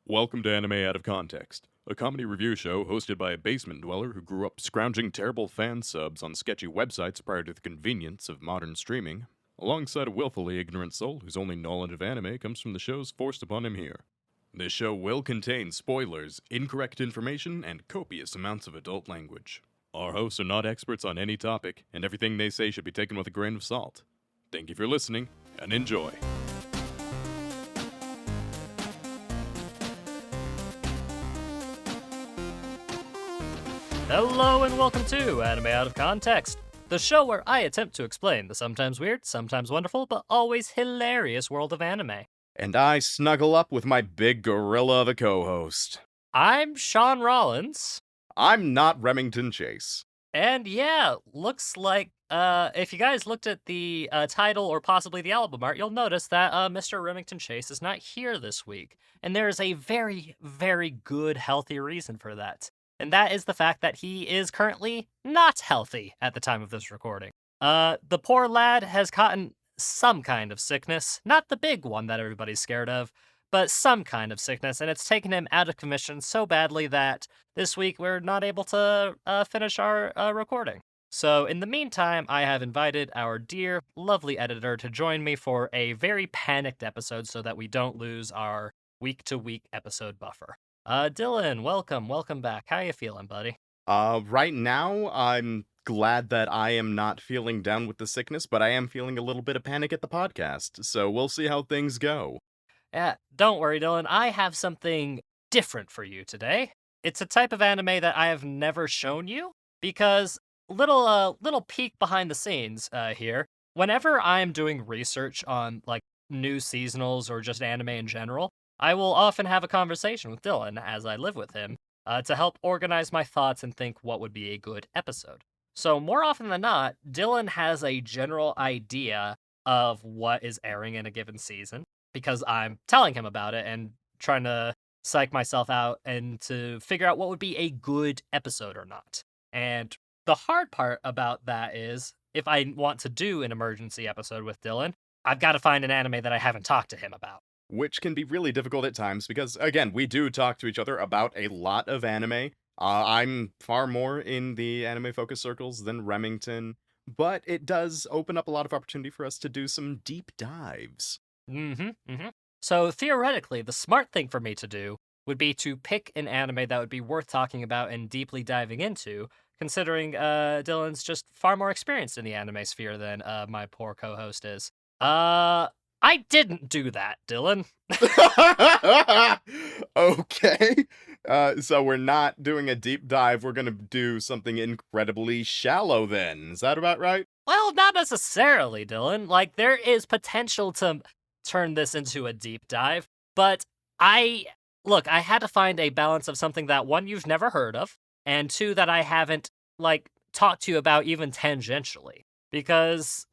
Welcome to Anime Out of Context, a comedy review show hosted by a basement dweller who grew up scrounging terrible fan subs on sketchy websites prior to the convenience of modern streaming, alongside a willfully ignorant soul whose only knowledge of anime comes from the shows forced upon him here. This show will contain spoilers, incorrect information, and copious amounts of adult language. Our hosts are not experts on any topic, and everything they say should be taken with a grain of salt. Thank you for listening, and enjoy. Hello and welcome to Anime Out of Context, the show where I attempt to explain the sometimes weird, sometimes wonderful, but always hilarious world of anime. And I snuggle up with my big gorilla of a co-host. I'm Shaun Rollins, I'm not Remington Chase. and yeah, looks like if you guys looked at the title or possibly the album art, you'll notice that Mr. Remington Chase is not here this week, and there is a very, very good, healthy reason for that. And that is the fact that he is currently not healthy at the time of this recording. The poor lad has gotten some kind of sickness, not the big one that everybody's scared of, but some kind of sickness, and it's taken him out of commission so badly that this week we're not able to finish our recording. So in the meantime, I have invited our dear, lovely editor to join me for a very panicked episode so that we don't lose our week-to-week episode buffer. Dylan, welcome back. How you feeling, buddy? Right now, I'm glad that I am not feeling down with the sickness, but I am feeling a little bit of panic at the podcast, so we'll see how things go. Yeah, don't worry, Dylan. I have something different for you today. It's a type of anime that I have never shown you because little peek behind the scenes here. Whenever I'm doing research on like new seasonals or just anime in general, I will often have a conversation with Dylan as I live with him to help organize my thoughts and think what would be a good episode. So more often than not, Dylan has a general idea of what is airing in a given season because I'm telling him about it and trying to psych myself out and to figure out what would be a good episode or not. And the hard part about that is if I want to do an emergency episode with Dylan, I've got to find an anime that I haven't talked to him about. Which can be really difficult at times because, again, we do talk to each other about a lot of anime. I'm far more in the anime focus circles than Remington, but it does open up a lot of opportunity for us to do some deep dives. So theoretically, the smart thing for me to do would be to pick an anime that would be worth talking about and deeply diving into, considering Dylan's just far more experienced in the anime sphere than my poor co-host is. I didn't do that, Dylan. Okay. So we're not doing a deep dive. We're going to do something incredibly shallow then. Is that about right? Well, not necessarily, Dylan. Like, there is potential to turn this into a deep dive, but I had to find a balance of something that, one, you've never heard of, and two, that I haven't, talked to you about even tangentially. Because,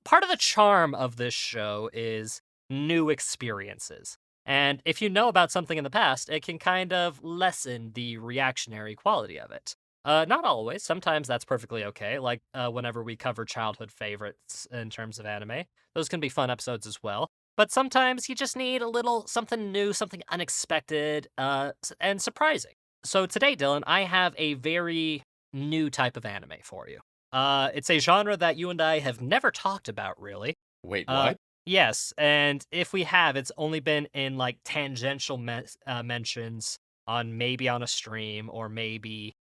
part of the charm of this show is new experiences. And if you know about something in the past, it can kind of lessen the reactionary quality of it. Not always. Sometimes that's perfectly okay, like whenever we cover childhood favorites in terms of anime. Those can be fun episodes as well. But sometimes you just need a little something new, something unexpected, and surprising. So today, Dylan, I have a very new type of anime for you. It's a genre that you and I have never talked about, really. Wait, what? Yes, and if we have, it's only been in, tangential mentions maybe on a stream, or maybe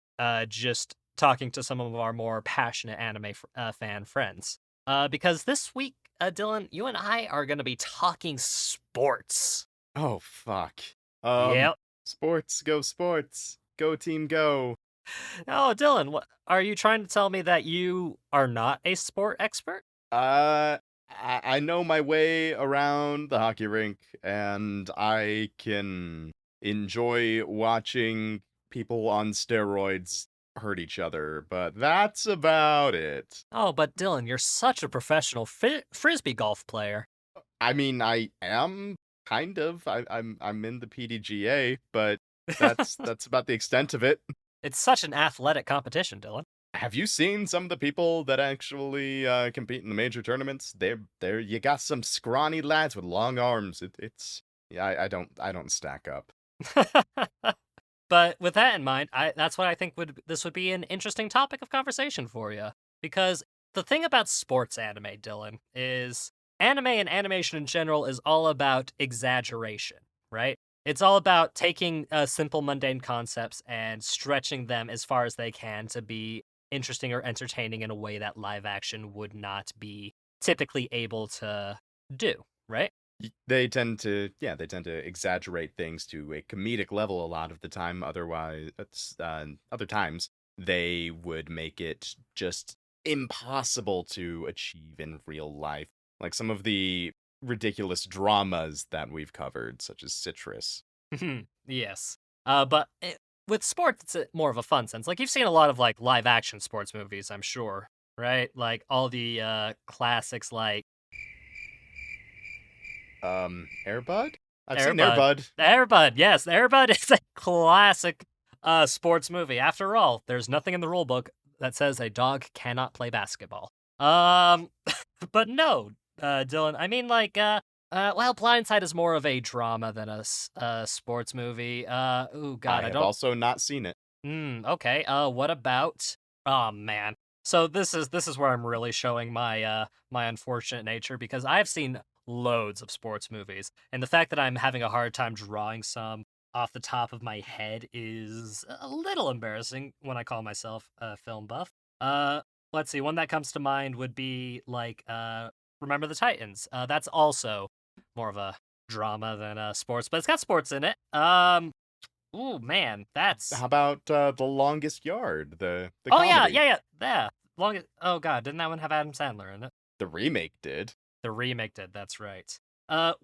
just talking to some of our more passionate anime fan friends. Because this week, Dylan, you and I are going to be talking sports. Oh, fuck. Yep. Sports, go team, go. Oh, Dylan, what are you trying to tell me that you are not a sport expert? I know my way around the hockey rink, and I can enjoy watching people on steroids hurt each other, but that's about it. Oh, but Dylan, you're such a professional frisbee golf player. I mean, I am kind of. I'm in the PDGA, but that's about the extent of it. It's such an athletic competition, Dylan. Have you seen some of the people that actually compete in the major tournaments? They're you got some scrawny lads with long arms. It's Yeah, I don't stack up. But with that in mind, that's what I think this would be an interesting topic of conversation for you. Because the thing about sports anime, Dylan, is anime and animation in general is all about exaggeration, right? It's all about taking simple, mundane concepts and stretching them as far as they can to be interesting or entertaining in a way that live action would not be typically able to do, right? They tend to exaggerate things to a comedic level a lot of the time. Otherwise, other times they would make it just impossible to achieve in real life. Like some of the ridiculous dramas that we've covered, such as Citrus. Yes. With sports, it's more of a fun sense. Like, you've seen a lot of, like, live action sports movies, I'm sure, right? Like, all the classics like Airbud? I've seen Airbud. Airbud. Airbud, yes. Airbud is a classic sports movie. After all, there's nothing in the rule book that says a dog cannot play basketball. Um, but no, Dylan. I mean, like, well, Blindside is more of a drama than a sports movie. Oh God, I I have don't. also not seen it. Okay. What about? Oh man. So this is where I'm really showing my unfortunate nature because I've seen loads of sports movies, and the fact that I'm having a hard time drawing some off the top of my head is a little embarrassing when I call myself a film buff. Uh, let's see. One that comes to mind would be like Remember the Titans. That's also more of a drama than sports, but it's got sports in it. Ooh, man, that's How about The Longest Yard, the oh yeah, comedy? yeah, yeah, yeah. Longest. Oh god, didn't that one have Adam Sandler in it? The remake did. The remake did. That's right.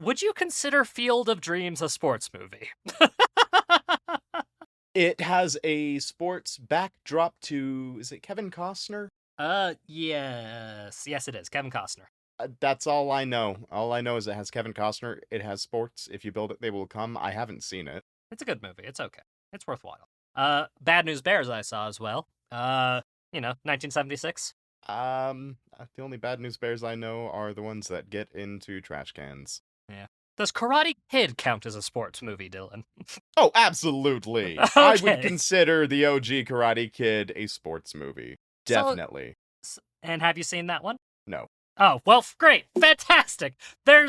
Would you consider Field of Dreams a sports movie? It has a sports backdrop to, is it Kevin Costner? Yes, it is. Kevin Costner. That's all I know. All I know is it has Kevin Costner. It has sports. If you build it, they will come. I haven't seen it. It's a good movie. It's okay. It's worthwhile. Bad News Bears I saw as well. 1976. The only Bad News Bears I know are the ones that get into trash cans. Yeah. Does Karate Kid count as a sports movie, Dylan? Oh, absolutely. I would Okay. consider the OG Karate Kid a sports movie. Definitely. And have you seen that one? No. Oh, well, great. Fantastic. There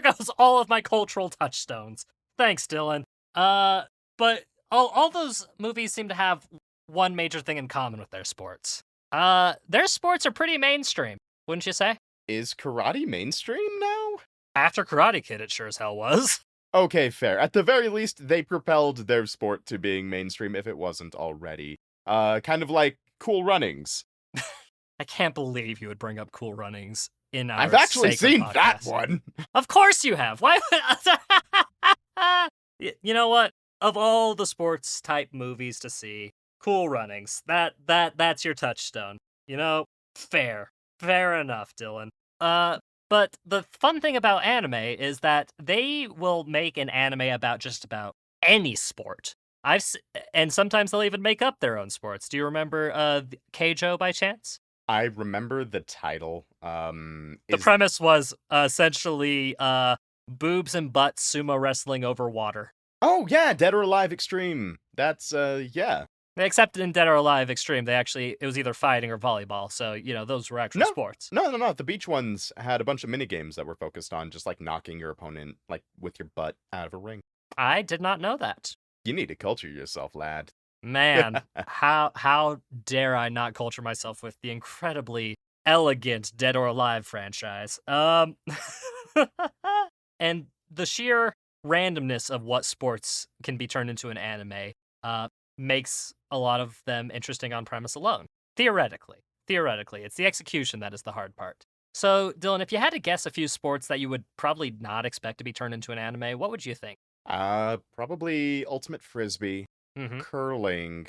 goes all of my cultural touchstones. Thanks, Dylan. But all those movies seem to have one major thing in common with their sports. Their sports are pretty mainstream, wouldn't you say? Is karate mainstream now? After Karate Kid, it sure as hell was. Okay, fair. At the very least, they propelled their sport to being mainstream if it wasn't already. Kind of like Cool Runnings. I can't believe you would bring up Cool Runnings in our I've actually sacred seen podcast. that one. Of course you have. Why would... You know what? Of all the sports type movies to see, Cool Runnings. That's your touchstone. Fair. Fair enough, Dylan. But the fun thing about anime is that they will make an anime about just about any sport. And sometimes they'll even make up their own sports. Do you remember Keijo by chance? I remember the title. The premise was essentially boobs and butts sumo wrestling over water. Oh yeah, Dead or Alive Extreme. That's yeah. Except in Dead or Alive Extreme, it was either fighting or volleyball. So, those were actual sports. No. The beach ones had a bunch of mini games that were focused on just like knocking your opponent like with your butt out of a ring. I did not know that. You need to culture yourself, lad. Man, how dare I not culture myself with the incredibly elegant Dead or Alive franchise. And the sheer randomness of what sports can be turned into an anime makes a lot of them interesting on premise alone. Theoretically, it's the execution that is the hard part. So, Dylan, if you had to guess a few sports that you would probably not expect to be turned into an anime, what would you think? Probably Ultimate Frisbee, curling,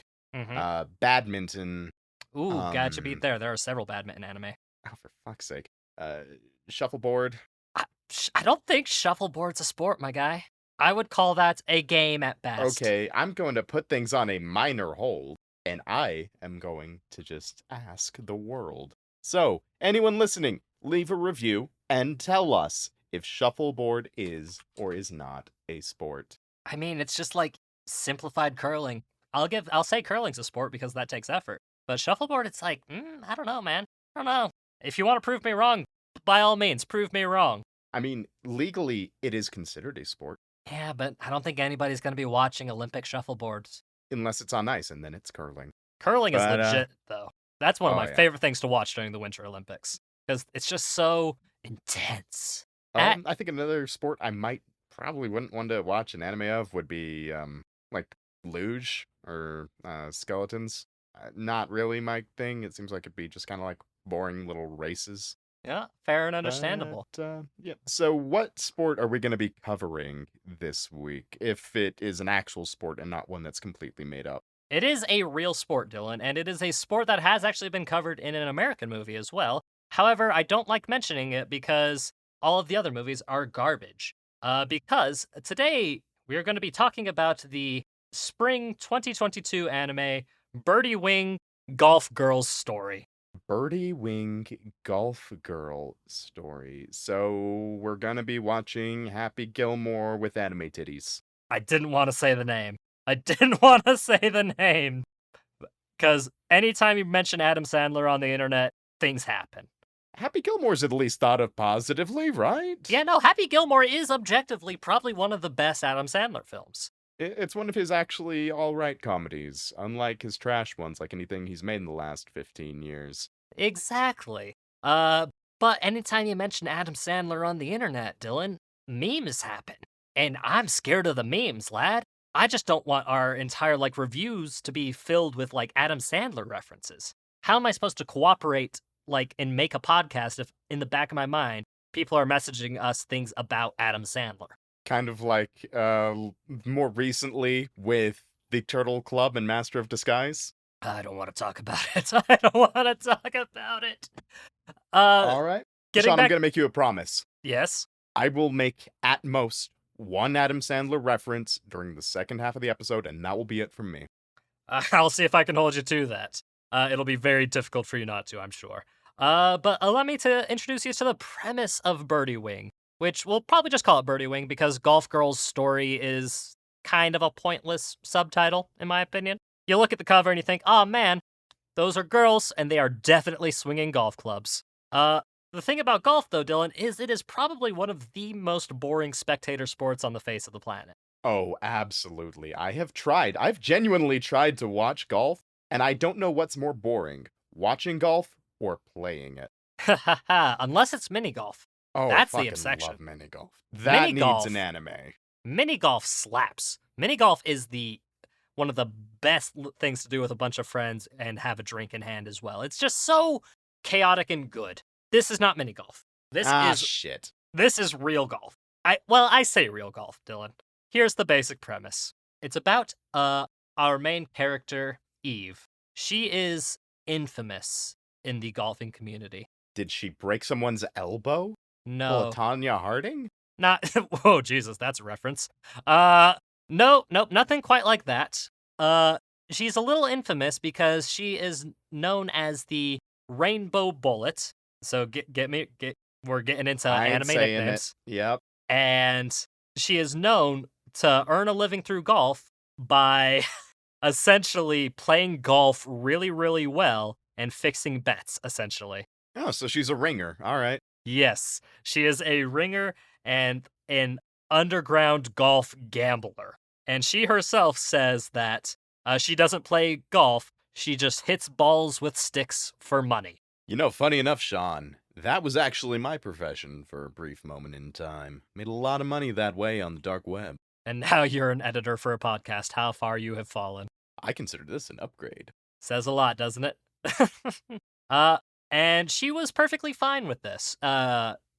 badminton. Ooh, gotcha beat there. There are several badminton anime. Oh, for fuck's sake. Shuffleboard. I don't think shuffleboard's a sport, my guy. I would call that a game at best. Okay, I'm going to put things on a minor hold, and I am going to just ask the world. So, anyone listening, leave a review and tell us, if shuffleboard is or is not a sport. I mean, it's just like simplified curling. I'll say curling's a sport because that takes effort. But shuffleboard, it's like, I don't know, man. I don't know. If you want to prove me wrong, by all means, prove me wrong. I mean, legally, it is considered a sport. Yeah, but I don't think anybody's going to be watching Olympic shuffleboards. Unless it's on ice, and then it's curling. Curling is But, legit, though. That's one of oh, my yeah. favorite things to watch during the Winter Olympics. Because it's just so intense. I think another sport I probably wouldn't want to watch an anime of would be, like, luge or skeletons. Not really my thing. It seems like it'd be just kind of like boring little races. Yeah, fair and understandable. But, yeah. So, what sport are we going to be covering this week? If it is an actual sport and not one that's completely made up. It is a real sport, Dylan, and it is a sport that has actually been covered in an American movie as well. However, I don't like mentioning it because all of the other movies are garbage. Because today we are going to be talking about the spring 2022 anime Birdie Wing Golf Girls Story. Birdie Wing Golf Girl Story. So, we're going to be watching Happy Gilmore with anime titties. I didn't want to say the name. I didn't want to say the name. Because anytime you mention Adam Sandler on the internet, things happen. Happy Gilmore's at least thought of positively, right? Yeah, no, Happy Gilmore is objectively probably one of the best Adam Sandler films. It's one of his actually alright comedies, unlike his trash ones like anything he's made in the last 15 years. Exactly. But anytime you mention Adam Sandler on the internet, Dylan, memes happen. And I'm scared of the memes, lad. I just don't want our entire, reviews to be filled with, Adam Sandler references. How am I supposed to cooperate, and make a podcast if, in the back of my mind, people are messaging us things about Adam Sandler? Kind of like, more recently with the Turtle Club and Master of Disguise. I don't want to talk about it. I don't want to talk about it. Alright. Shaun, I'm Back... gonna make you a promise. Yes? I will make, at most, one Adam Sandler reference during the second half of the episode, and that will be it from me. I'll see if I can hold you to that. It'll be very difficult for you not to, I'm sure. But allow me to introduce you to the premise of Birdie Wing, which we'll probably just call it Birdie Wing because Golf Girl's Story is kind of a pointless subtitle, in my opinion. You look at the cover and you think, oh man, those are girls, and they are definitely swinging golf clubs. The thing about golf, though, Dylan, is it is probably one of the most boring spectator sports on the face of the planet. Oh, absolutely. I have tried. I've genuinely tried to watch golf, and I don't know what's more boring, watching golf or playing it. Unless it's mini golf. Oh, That's I the fucking obsession. love mini golf. That Mini needs golf. an anime. Mini golf slaps. Mini golf is one of the best things to do with a bunch of friends and have a drink in hand as well. It's just so chaotic and good. This is not mini golf. Shit. This is real golf. I say real golf, Dylan. Here's the basic premise. It's about our main character, Eve. She is infamous in the golfing community. Did she break someone's elbow? No. Tanya Harding? Not whoa, Jesus, that's a reference. Nope, nothing quite like that. She's a little infamous because she is known as the Rainbow Bullet. So we're getting into anime nicknames. Yep. And she is known to earn a living through golf by essentially playing golf really, really well and fixing bets, essentially. Oh, so she's a ringer. All right. Yes, she is a ringer and an underground golf gambler. And she herself says that she doesn't play golf, she just hits balls with sticks for money. You know, funny enough, Shaun, that was actually my profession for a brief moment in time. Made a lot of money that way on the dark web. And now you're an editor for a podcast. How far you have fallen. I consider this an upgrade. Says a lot, doesn't it? And she was perfectly fine with this.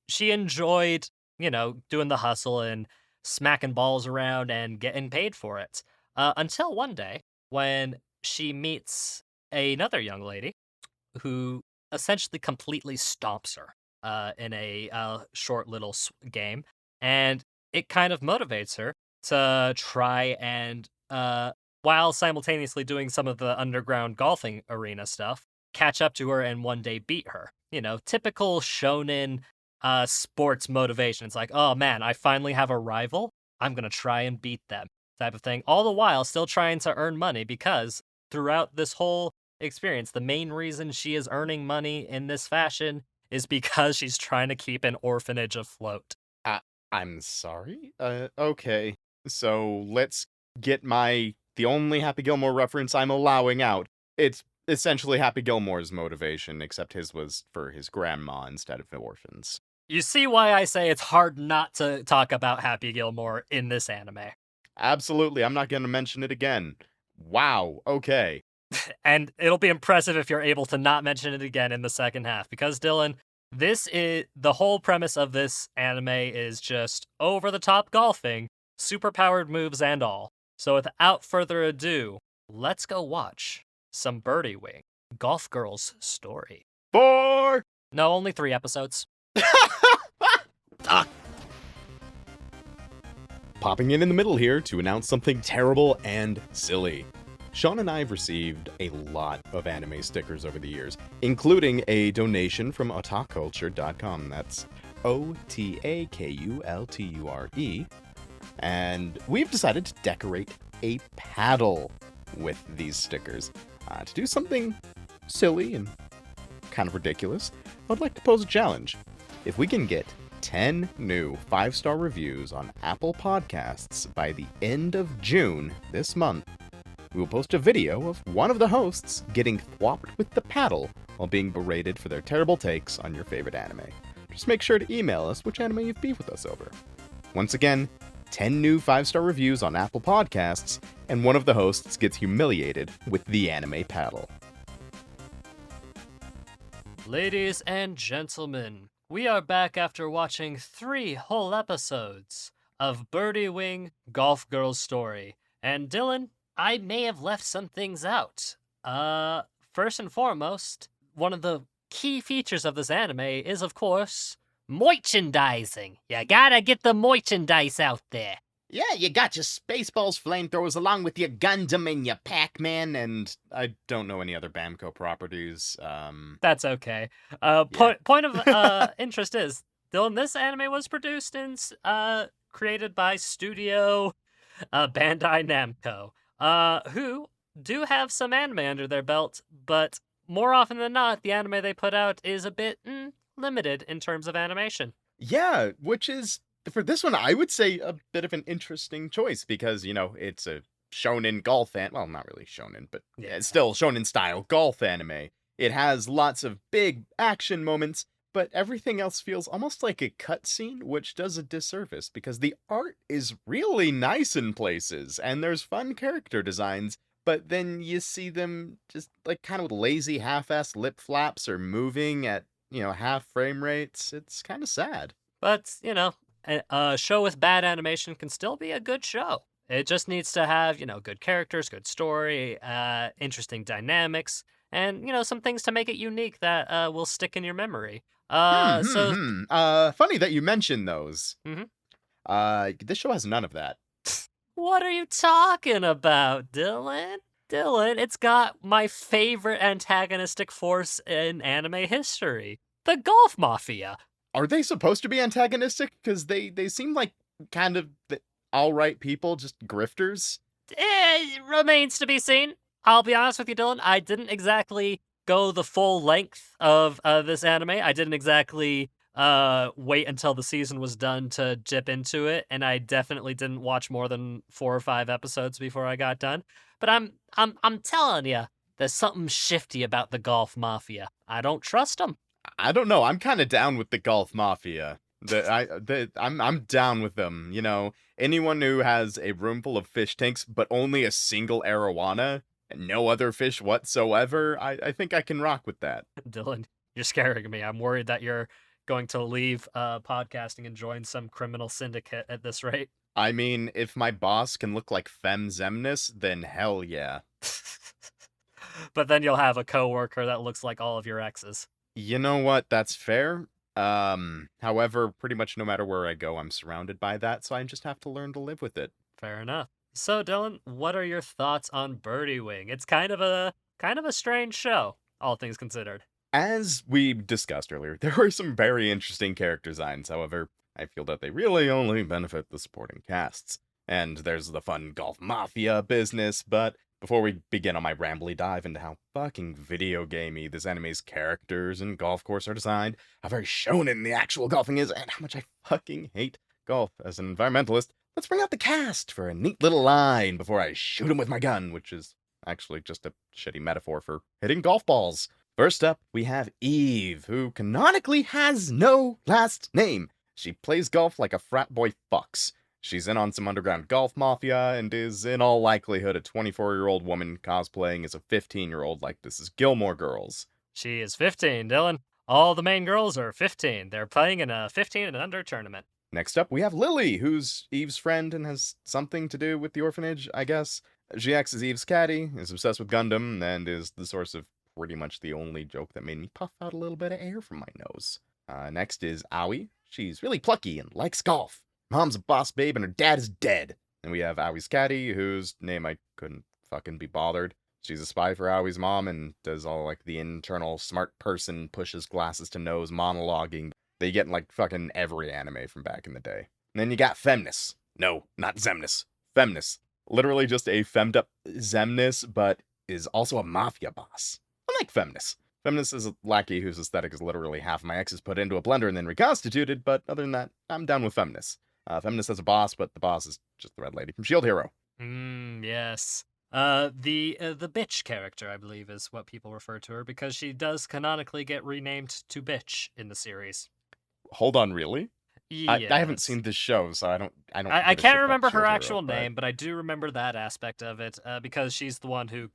She enjoyed, doing the hustle and smacking balls around and getting paid for it. Until one day when she meets another young lady who essentially completely stomps her in a short little game. And it kind of motivates her to try and, while simultaneously doing some of the underground golfing arena stuff, catch up to her and one day beat her. Typical shonen sports motivation. It's like, oh man, I finally have a rival. I'm gonna try and beat them, type of thing. All the while, still trying to earn money because throughout this whole experience, the main reason she is earning money in this fashion is because she's trying to keep an orphanage afloat. Uh, I'm sorry? Okay. So let's get the only Happy Gilmore reference I'm allowing out. It's essentially Happy Gilmore's motivation, except his was for his grandma instead of the orphans. You see why I say it's hard not to talk about Happy Gilmore in this anime. Absolutely, I'm not going to mention it again. Wow, okay. And it'll be impressive if you're able to not mention it again in the second half. Because, Dylan, this is the whole premise of this anime is just over the top golfing, superpowered moves and all. So without further ado, let's go watch some Birdie Wing, Golf Girl's Story. 4! No, only 3 episodes. Popping in the middle here to announce something terrible and silly. Shaun and I have received a lot of anime stickers over the years, including a donation from otakulture.com. That's Otakulture. And we've decided to decorate a paddle with these stickers. To do something silly and kind of ridiculous, I would like to pose a challenge. If we can get 10 new 5-star reviews on Apple Podcasts by the end of June this month, we will post a video of one of the hosts getting thwopped with the paddle while being berated for their terrible takes on your favorite anime. Just make sure to email us which anime you've beefed with us over. Once again, 10 new 5-star reviews on Apple Podcasts, and one of the hosts gets humiliated with the anime paddle. Ladies and gentlemen, we are back after watching 3 whole episodes of Birdie Wing, Golf Girl's Story. And Dylan, I may have left some things out. First and foremost, one of the key features of this anime is, of course, merchandising. You gotta get the merchandise out there. Yeah, you got your Spaceballs flamethrowers along with your Gundam and your Pac-Man, and I don't know any other Bamco properties. That's okay. Point of interest is, Dylan, this anime was produced and created by Studio Bandai Namco, who do have some anime under their belt, but more often than not, the anime they put out is a bit limited in terms of animation. Yeah, which is, for this one, I would say a bit of an interesting choice because, it's a shonen golf well, not really shonen, but Yeah. it's still shonen style golf anime. It has lots of big action moments, but everything else feels almost like a cutscene, which does a disservice because the art is really nice in places and there's fun character designs, but then you see them just like kind of with lazy half-assed lip flaps or moving at, half frame rates. It's kind of sad. But, a show with bad animation can still be a good show. It just needs to have, good characters, good story, interesting dynamics, and, some things to make it unique that will stick in your memory. Funny that you mention those. This show has none of that. What are you talking about, Dylan? Dylan, it's got my favorite antagonistic force in anime history, the Golf Mafia. Are they supposed to be antagonistic? Because they seem like kind of the all-right people, just grifters. It remains to be seen. I'll be honest with you, Dylan, I didn't exactly go the full length of this anime. I didn't exactly wait until the season was done to dip into it, and I definitely didn't watch more than 4 or 5 episodes before I got done. But I'm telling you, there's something shifty about the Golf Mafia. I don't trust them. I don't know. I'm kind of down with the Golf Mafia. I'm down with them. Anyone who has a room full of fish tanks, but only a single arowana and no other fish whatsoever, I think I can rock with that. Dylan, you're scaring me. I'm worried that you're going to leave podcasting and join some criminal syndicate at this rate. I mean, if my boss can look like Fem Zemnis, then hell yeah. But then you'll have a coworker that looks like all of your exes. You know what? That's fair. However, pretty much no matter where I go, I'm surrounded by that, so I just have to learn to live with it. Fair enough. So, Dylan, what are your thoughts on Birdie Wing? It's kind of a strange show, all things considered. As we discussed earlier, there were some very interesting character designs. However, I feel that they really only benefit the supporting casts. And there's the fun golf mafia business, but before we begin on my rambly dive into how fucking video gamey this anime's characters and golf course are designed, how very shonen the actual golfing is, and how much I fucking hate golf as an environmentalist, let's bring out the cast for a neat little line before I shoot him with my gun, which is actually just a shitty metaphor for hitting golf balls. First up, we have Eve, who canonically has no last name. She plays golf like a frat boy fucks. She's in on some underground golf mafia and is, in all likelihood, a 24-year-old woman cosplaying as a 15-year-old like this is Gilmore Girls. She is 15, Dylan. All the main girls are 15. They're playing in a 15 and under tournament. Next up, we have Lily, who's Eve's friend and has something to do with the orphanage, I guess. She acts as Eve's caddy, is obsessed with Gundam, and is the source of pretty much the only joke that made me puff out a little bit of air from my nose. Next is Aoi. She's really plucky and likes golf. Mom's a boss babe and her dad is dead. And we have Aoi's caddy, whose name I couldn't fucking be bothered. She's a spy for Aoi's mom and does all like the internal smart person pushes glasses to nose monologuing that you get in like fucking every anime from back in the day. And then you got Femnis. No, not Zemnis. Femnis. Literally just a femmed up Zemnis, but is also a mafia boss. Unlike Femnis. Femnis is a lackey whose aesthetic is literally half my exes put into a blender and then reconstituted, but other than that, I'm down with Femnis. Femnis has a boss, but the boss is just the red lady from Shield Hero. Yes. The bitch character, I believe, is what people refer to her, because she does canonically get renamed to bitch in the series. Hold on, really? Yes. I haven't seen this show, so I don't. I can't remember her actual name, but I do remember that aspect of it, because she's the one who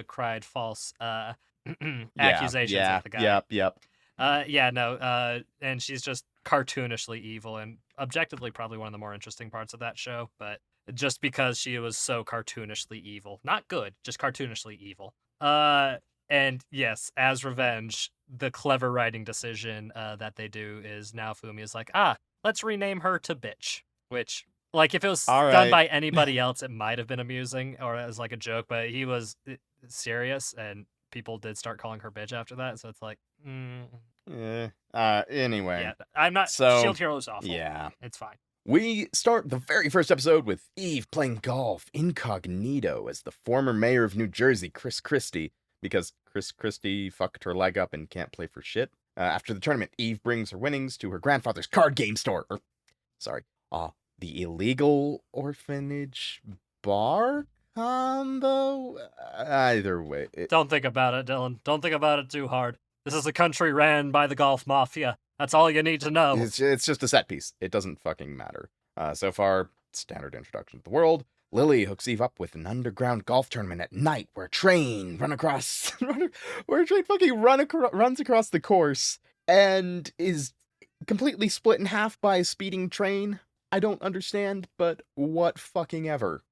cried false accusations at the guy. Yep. And she's just cartoonishly evil, and objectively probably one of the more interesting parts of that show, but just because she was so cartoonishly evil. Not good, just cartoonishly evil. And yes, as revenge, the clever writing decision that they do is now Fumi is like, let's rename her to bitch. Which, like, if it was done by anybody else, it might have been amusing or as like a joke, but he was serious, and people did start calling her bitch after that, so it's like, anyway. Yeah, I'm not, Shield Hero is awful. Yeah. It's fine. We start the very first episode with Eve playing golf incognito as the former mayor of New Jersey, Chris Christie, because Chris Christie fucked her leg up and can't play for shit. After the tournament, Eve brings her winnings to her grandfather's card game store. The illegal orphanage bar combo? Either way. Don't think about it, Dylan. Don't think about it too hard. This is a country ran by the golf mafia. That's all you need to know. It's just a set piece. It doesn't fucking matter. So far, standard introduction to the world. Lily hooks Eve up with an underground golf tournament at night where a train runs across the course and is completely split in half by a speeding train. I don't understand, but what fucking ever.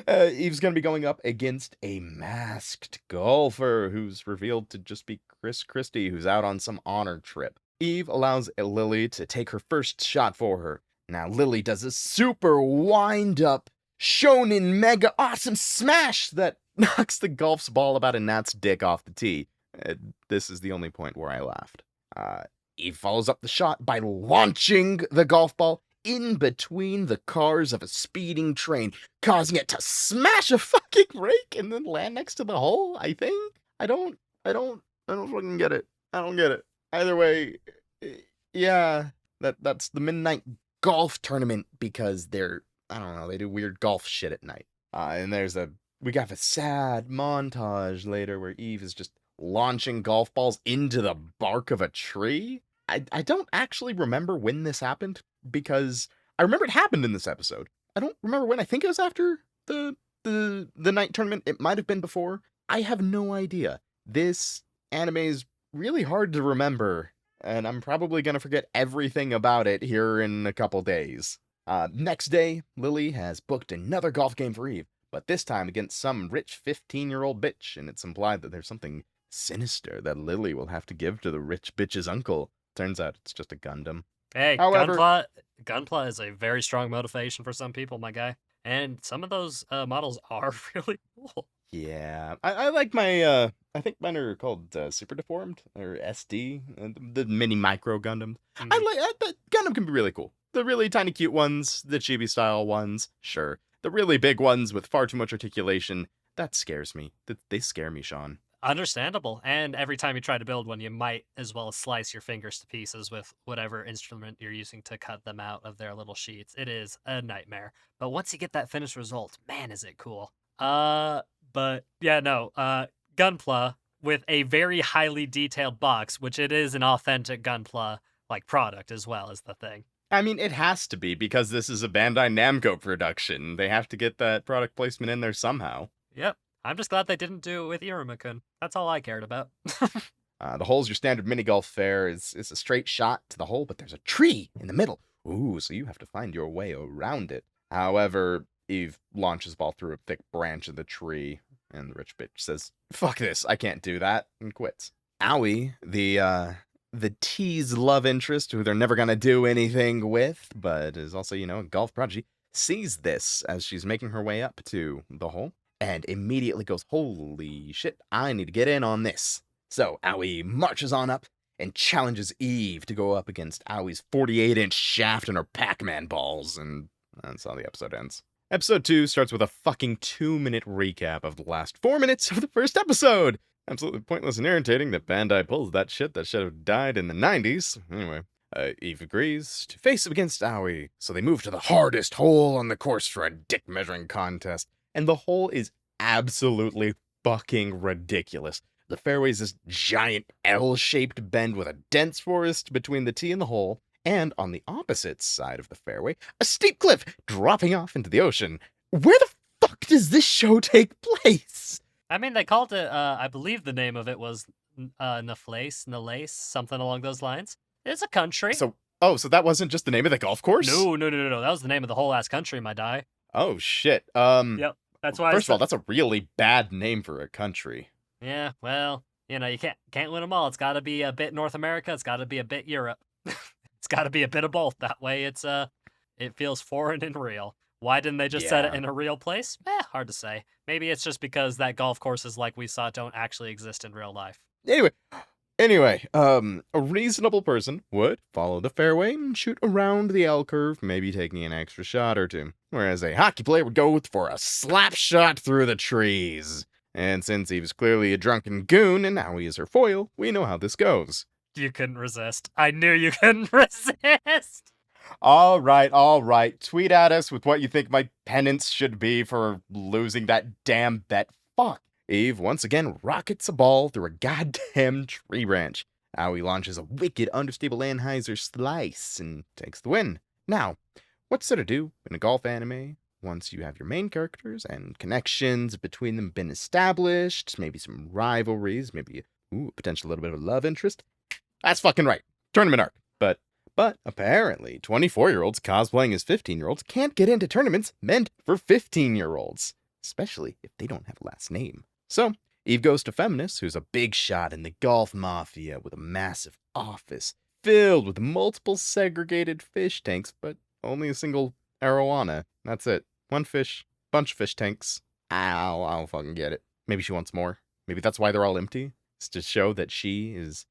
Eve's gonna be going up against a masked golfer who's revealed to just be Chris Christie, who's out on some honor trip. Eve allows Lily to take her first shot for her. Now Lily does a super wind-up, shonen mega awesome smash that knocks the golf's ball about a gnat's dick off the tee. This is the only point where I laughed. Eve follows up the shot by launching the golf ball in between the cars of a speeding train, causing it to smash a fucking rake and then land next to the hole, I think? I don't fucking get it. I don't get it. Either way, yeah, that's the midnight golf tournament because they do weird golf shit at night. And we got a sad montage later where Eve is just launching golf balls into the bark of a tree. I don't actually remember when this happened because I remember it happened in this episode. I don't remember when. I think it was after the night tournament. It might have been before. I have no idea. This anime is really hard to remember, and I'm probably going to forget everything about it here in a couple days. Next day, Lily has booked another golf game for Eve, but this time against some rich 15-year-old bitch, and it's implied that there's something sinister that Lily will have to give to the rich bitch's uncle. Turns out it's just a Gundam. Hey, However, gunpla is a very strong motivation for some people, my guy. And some of those models are really cool. Yeah, I like my, I think mine are called Super Deformed or SD, the mini micro Gundam. Mhm. The Gundam can be really cool. The really tiny cute ones, the chibi style ones, sure. The really big ones with far too much articulation, that scares me. They scare me, Sean. Understandable. And every time you try to build one, you might as well slice your fingers to pieces with whatever instrument you're using to cut them out of their little sheets. It is a nightmare. But once you get that finished result, man, is it cool. But yeah, no, Gunpla with a very highly detailed box, which it is an authentic Gunpla like product as well is the thing. I mean, it has to be because this is a Bandai Namco production. They have to get that product placement in there somehow. Yep. I'm just glad they didn't do it with Iruma-kun. That's all I cared about. The hole's your standard mini golf fare. Is a straight shot to the hole, but there's a tree in the middle. Ooh, so you have to find your way around it. However, Eve launches ball through a thick branch of the tree, and the rich bitch says, "Fuck this, I can't do that," and quits. Aoi, the tease love interest who they're never gonna do anything with, but is also, a golf prodigy, sees this as she's making her way up to the hole, and immediately goes, "Holy shit, I need to get in on this." So Aoi marches on up and challenges Eve to go up against Aoi's 48-inch shaft and her Pac-Man balls, and that's how the episode ends. Episode 2 starts with a fucking 2-minute recap of the last 4 minutes of the first episode. Absolutely pointless and irritating that Bandai pulls that shit that should have died in the 90s. Anyway, Eve agrees to face up against Aoi, so they move to the hardest hole on the course for a dick measuring contest. And the hole is absolutely fucking ridiculous. The fairway is this giant L-shaped bend with a dense forest between the tee and the hole, and on the opposite side of the fairway, a steep cliff dropping off into the ocean. Where the fuck does this show take place? I mean, they called it, I believe the name of it was Nalace, something along those lines. It's a country. So that wasn't just the name of the golf course? No. That was the name of the whole ass country, my die. Oh, shit. Yep. That's why. First of all, that's a really bad name for a country. Yeah, well, you can't win them all. It's got to be a bit North America. It's got to be a bit Europe. It's got to be a bit of both. That way, it feels foreign and real. Why didn't they just set it in a real place? Hard to say. Maybe it's just because that golf courses like we saw don't actually exist in real life. Anyway, a reasonable person would follow the fairway and shoot around the L curve, maybe taking an extra shot or two. Whereas a hockey player would go for a slap shot through the trees. And since Eve's clearly a drunken goon and Aoi is her foil, we know how this goes. You couldn't resist. I knew you couldn't resist. All right. Tweet at us with what you think my penance should be for losing that damn bet. Fuck. Eve once again rockets a ball through a goddamn tree branch. Aoi launches a wicked understable Anheuser slice and takes the win. Now, what's there to do in a golf anime once you have your main characters and connections between them been established, maybe some rivalries, maybe a potential little bit of a love interest? That's fucking right. Tournament arc. But apparently, 24-year-olds cosplaying as 15-year-olds can't get into tournaments meant for 15-year-olds, especially if they don't have a last name. So, Eve goes to Feminist, who's a big shot in the golf mafia with a massive office filled with multiple segregated fish tanks, but only a single arowana. That's it. One fish, bunch of fish tanks. I don't fucking get it. Maybe she wants more. Maybe that's why they're all empty. It's to show that she has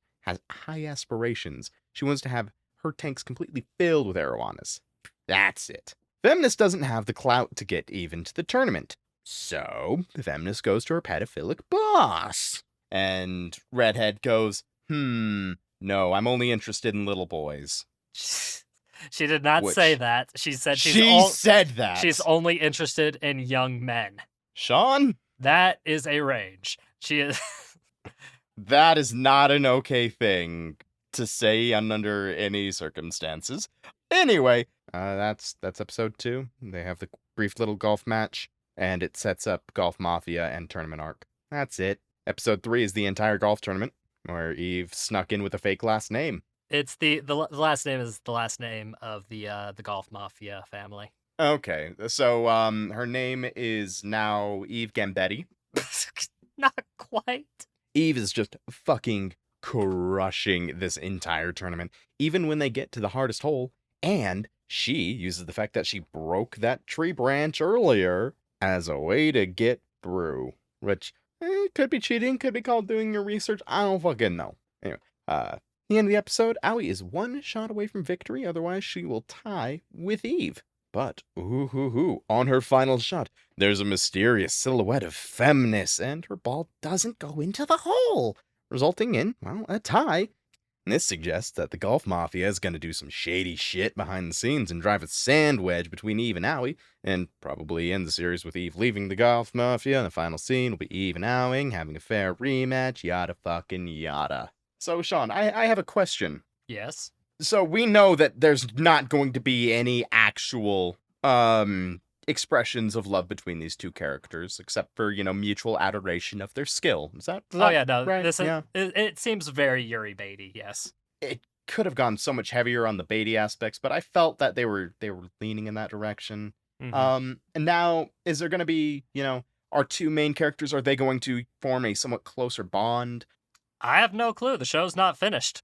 high aspirations. She wants to have her tanks completely filled with arowanas. That's it. Feminist doesn't have the clout to get Eve into the tournament. So, the Feminist goes to her pedophilic boss. And Redhead goes, no, I'm only interested in little boys. She did not say that. She said said that. She's only interested in young men. Shaun? That is a range. She is... That is not an okay thing to say under any circumstances. Anyway, that's episode 2. They have the brief little golf match, and it sets up Golf Mafia and tournament arc. That's it. Episode 3 is the entire golf tournament, where Eve snuck in with a fake last name. It's the last name is the last name of the Golf Mafia family. Okay, so her name is now Eve Gambetti. Not quite. Eve is just fucking crushing this entire tournament, even when they get to the hardest hole, and she uses the fact that she broke that tree branch earlier as a way to get through. which could be cheating, could be called doing your research. I don't fucking know. Anyway, the end of the episode, Aoi is one shot away from victory. Otherwise, she will tie with Eve. But, on her final shot, there's a mysterious silhouette of feminist, and her ball doesn't go into the hole, resulting in, well, a tie. And this suggests that the Golf Mafia is going to do some shady shit behind the scenes and drive a sand wedge between Eve and Aoi, and probably end the series with Eve leaving the Golf Mafia, and the final scene will be Eve and Aoi having a fair rematch, yada fucking yada. So, Shaun, I have a question. Yes. So we know that there's not going to be any actual expressions of love between these two characters, except for, mutual adoration of their skill. Is that Oh yeah, no. right? It seems very Yuri baity. Yes. It could have gone so much heavier on the baity aspects, but I felt that they were leaning in that direction. Mm-hmm. And now, is there going to be, our two main characters? Are they going to form a somewhat closer bond? I have no clue. The show's not finished.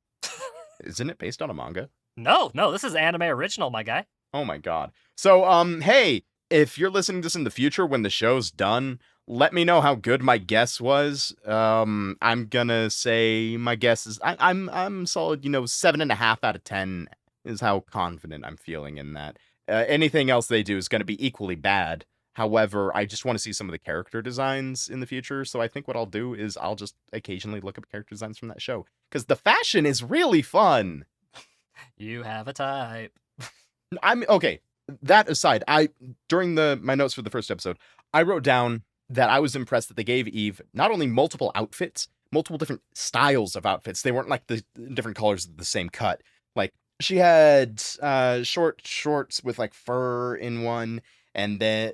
Isn't it based on a manga? No, this is anime original, my guy. Oh my god. So, hey, if you're listening to this in the future when the show's done, let me know how good my guess was. I'm gonna say my guess is I'm solid, 7.5 out of 10 is how confident I'm feeling in that. Anything else they do is gonna be equally bad. However, I just want to see some of the character designs in the future, so I think what I'll do is I'll just occasionally look up character designs from that show, because the fashion is really fun. You have a type. Okay. That aside, during my notes for the first episode, I wrote down that I was impressed that they gave Eve not only multiple outfits, multiple different styles of outfits. They weren't like the different colors of the same cut. Like, she had short shorts with like fur in one, and then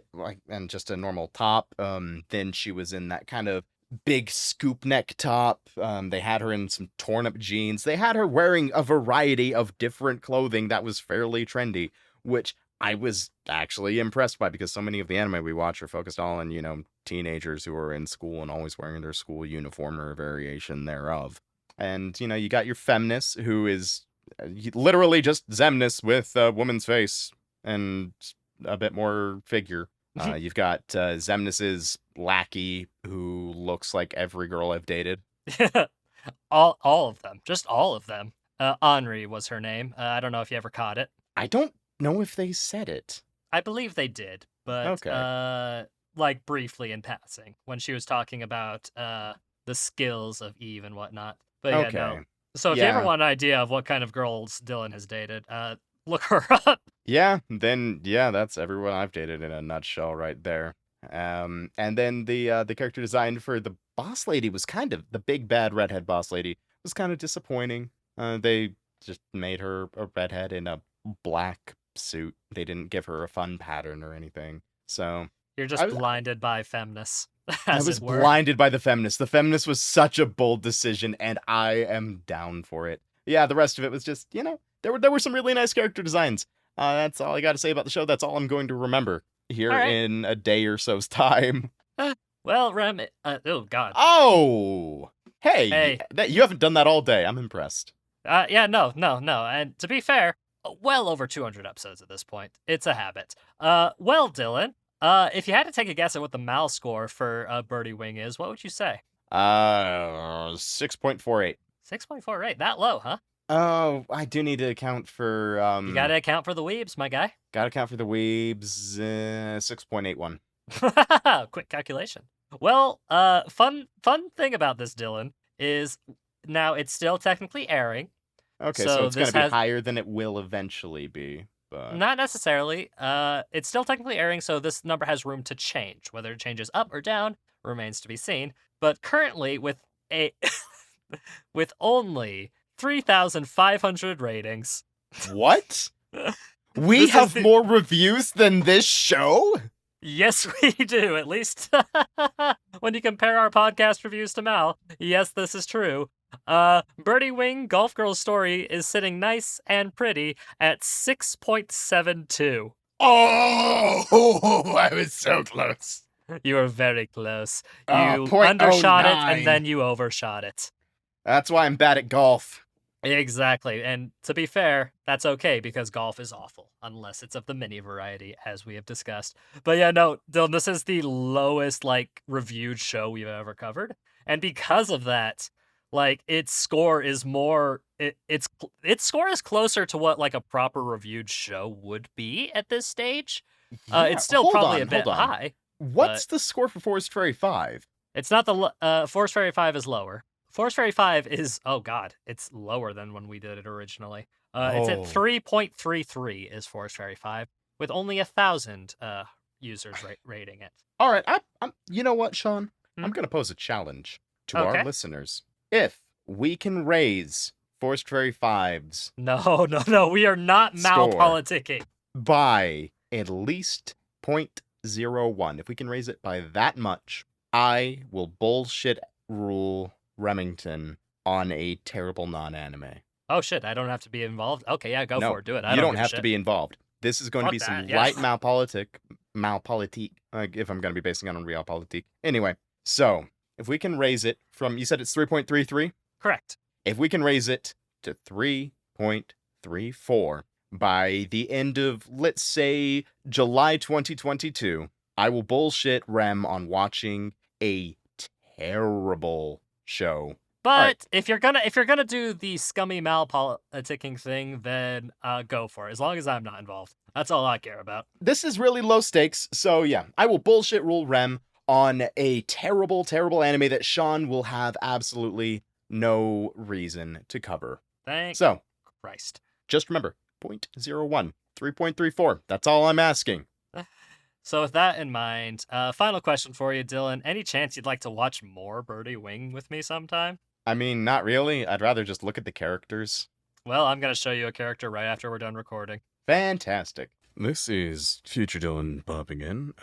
and just a normal top. Then she was in that kind of big scoop neck top. They had her in some torn up jeans. They had her wearing a variety of different clothing that was fairly trendy, which I was actually impressed by, because so many of the anime we watch are focused all on, teenagers who are in school and always wearing their school uniform or a variation thereof. And, you got your feminist, who is literally just Xemnas with a woman's face and a bit more figure. You've got Xemnas's lackey, who looks like every girl I've dated. all of them. Just all of them. Henri was her name. I don't know if you ever caught it. I don't know if they said it. I believe they did, but okay. Like briefly in passing when she was talking about the skills of Eve and whatnot. But okay. No. So if you ever want an idea of what kind of girls Dylan has dated, look her up. Yeah, that's everyone I've dated in a nutshell right there. And then the character design for the boss lady was kind of, the big bad redhead boss lady was kind of disappointing. They just made her a redhead in a black suit. They didn't give her a fun pattern or anything. So you're just blinded by feminists. I was blinded by the feminist. The feminist was such a bold decision, and I am down for it. Yeah, the rest of it was just, there were some really nice character designs. That's all I got to say about the show. That's all I'm going to remember here in a day or so's time. Well, Rem, oh god. Oh, hey, you haven't done that all day. I'm impressed. Yeah, no. And to be fair, well over 200 episodes at this point. It's a habit. Well, Dylan, if you had to take a guess at what the Mal score for Birdie Wing is, what would you say? 6.48. 6.48, that low, huh? Oh, I do need to account for... You gotta account for the weebs, my guy. Gotta account for the weebs. 6.81. Quick calculation. Well, fun thing about this, Dylan, is now it's still technically airing. Okay, so it's gonna be higher than it will eventually be. But... Not necessarily. It's still technically airing, so this number has room to change. Whether it changes up or down remains to be seen. But currently, with with only 3,500 ratings. What? We have more reviews than this show? Yes, we do. At least when you compare our podcast reviews to Mal. Yes, this is true. Birdie Wing Golf Girl Story is sitting nice and pretty at 6.72. Oh, I was so close. You were very close. You undershot it and then you overshot it. That's why I'm bad at golf. Exactly. And to be fair, that's okay because golf is awful, unless it's of the mini variety, as we have discussed. But yeah, no, Dylan, this is the lowest reviewed show we've ever covered. And because of that, its score is more its score is closer to what a proper reviewed show would be at this stage. Yeah, It's still probably a bit hold on. high. What's the score for Forest Fairy 5? It's not Forest Fairy 5 is lower. Forest Fairy 5 is, oh god, it's lower than when we did it originally. It's at 3.33 is Forest Fairy 5, with only 1,000 users rating it. All right, I'm you know what, Shaun? Hmm? I'm going to pose a challenge to Okay. our listeners. If we can raise Forest Fairy 5's No, we are not Score. malpoliticking. by at least 0.01, if we can raise it by that much, I will bullshit rule Remington on a terrible non-anime. Oh shit, I don't have to be involved? Okay, yeah, go No, for it, do it. You don't give a have to shit. be involved. This is going to be Fuck some that, yeah. light malpolitique, if I'm going to be basing it on realpolitik. Anyway, so if we can raise it from, you said it's 3.33? Correct. If we can raise it to 3.34 by the end of, let's say, July 2022, I will bullshit Rem on watching a terrible show. But right. if you're gonna do the scummy malpoliticking thing, then go for it. As long as I'm not involved, that's all I care about. This is really low stakes, so yeah, I will bullshit rule Rem on a terrible, terrible anime that Shaun will have absolutely no reason to cover. Thank So, Christ. just remember, 0.01, 3.34. That's all I'm asking. So with that in mind, final question for you, Dylan. Any chance you'd like to watch more Birdie Wing with me sometime? I mean, not really. I'd rather just look at the characters. Well, I'm going to show you a character right after we're done recording. Fantastic. This is Future Dylan popping in.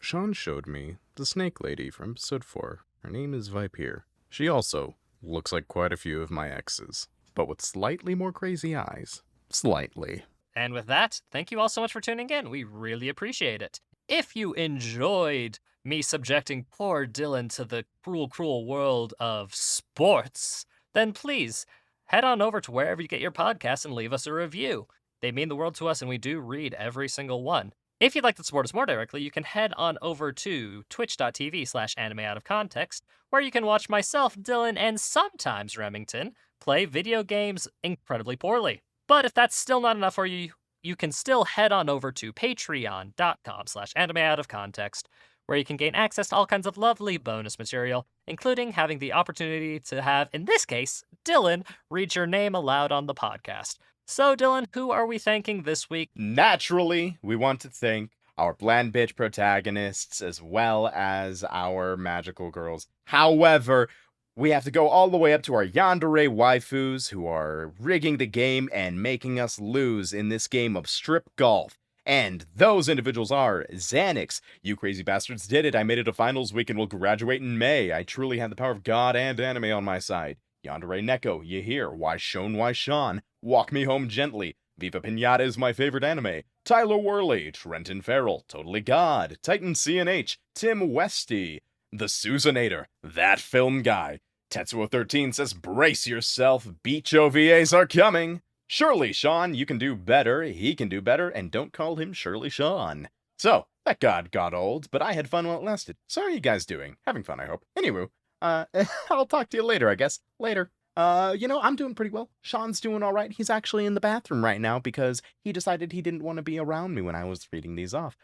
Shaun showed me the snake lady from episode 4. Her name is Viper. She also looks like quite a few of my exes, but with slightly more crazy eyes. Slightly. And with that, thank you all so much for tuning in. We really appreciate it. If you enjoyed me subjecting poor Dylan to the cruel, cruel world of sports, then please head on over to wherever you get your podcasts and leave us a review. They mean the world to us, and we do read every single one. If you'd like to support us more directly, you can head on over to twitch.tv/animeoutofcontext, where you can watch myself, Dylan, and sometimes Remington play video games incredibly poorly. But if that's still not enough for you, you can still head on over to patreon.com/animeoutofcontext, where you can gain access to all kinds of lovely bonus material, including having the opportunity to have, in this case, Dylan read your name aloud on the podcast. So, Dylan, who are we thanking this week? Naturally, we want to thank our bland bitch protagonists as well as our magical girls. However, we have to go all the way up to our yandere waifus who are rigging the game and making us lose in this game of strip golf. And those individuals are Xanix. You crazy bastards did it. I made it to finals week and will graduate in May. I truly had the power of God and anime on my side. Yandere Neko, you hear? Why Shaun, why Shaun? Walk Me Home Gently. Viva Pinata is my favorite anime. Tyler Worley, Trenton Farrell, Totally God, Titan CNH, Tim Westy, The Susanator, That Film Guy. Tetsuo13 says, brace yourself, beach OVAs are coming. Surely, Shaun, you can do better, he can do better, and don't call him Shirley Shaun. So, that god got old, but I had fun while it lasted. So how are you guys doing? Having fun, I hope. Anywho, I'll talk to you later, I guess. Later. I'm doing pretty well. Shaun's doing all right. He's actually in the bathroom right now because he decided he didn't want to be around me when I was reading these off.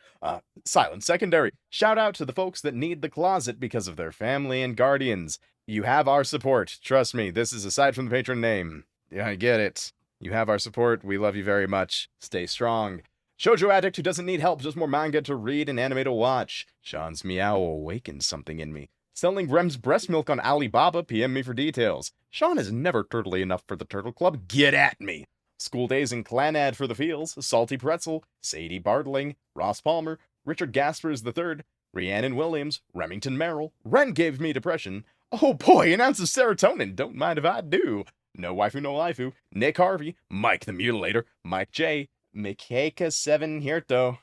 Silent secondary. Shout out to the folks that need the closet because of their family and guardians. You have our support. Trust me, this is aside from the patron name. Yeah, I get it. You have our support. We love you very much. Stay strong. Shoujo addict who doesn't need help, just more manga to read and anime to watch. Shaun's meow awakens something in me. Selling Rem's breast milk on Alibaba, PM me for details. Shaun is never turtly enough for the Turtle Club, get at me. School Days and Clan Ad for the Feels, Salty Pretzel, Sadie Bartling, Ross Palmer, Richard Gaspers III, Rhiannon Williams, Remington Merrill, Ren Gave Me Depression, oh boy, an ounce of serotonin, don't mind if I do. No Waifu No Laifu, Nick Harvey, Mike the Mutilator, Mike J, Mikeka7 Hirto,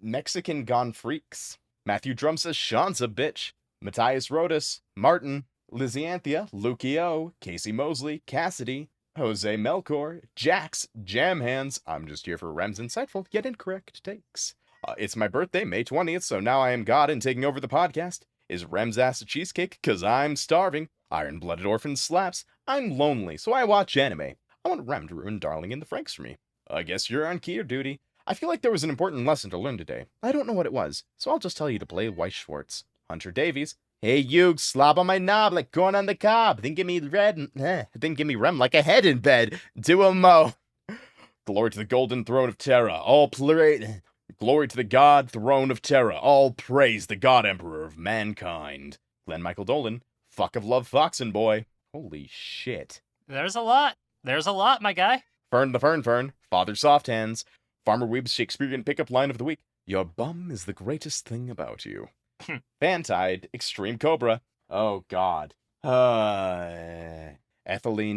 Mexican Gone Freaks, Matthew Drum says Shaun's a bitch, Matthias Rodas, Martin, Lizzianthia, Lukio, Casey Mosley, Cassidy, Jose Melchor, Jax, Jam Hands. I'm just here for Rem's insightful yet incorrect takes. It's my birthday, May 20th, so now I am God and taking over the podcast. Is Rem's ass a cheesecake? Cause I'm starving. Iron-blooded orphan slaps. I'm lonely, so I watch anime. I want Rem to ruin Darling in the Franks for me. I guess you're on key duty. I feel like there was an important lesson to learn today. I don't know what it was, so I'll just tell you to play Weiss Schwartz. Hunter Davies. Hey, you, slob on my knob like corn on the cob. Then give me then give me Rem like a head in bed. Do a mo. Glory to the golden throne of Terra. Glory to the god throne of Terra. All praise the god emperor of mankind. Glenn Michael Dolan. Fuck of love foxen boy. Holy shit. There's a lot. There's a lot, my guy. Fern the Fern. Father Soft Hands. Farmer Weeb's Shakespearean pickup line of the week. Your bum is the greatest thing about you. Fantide, Extreme Cobra. Oh, God. Ethylene,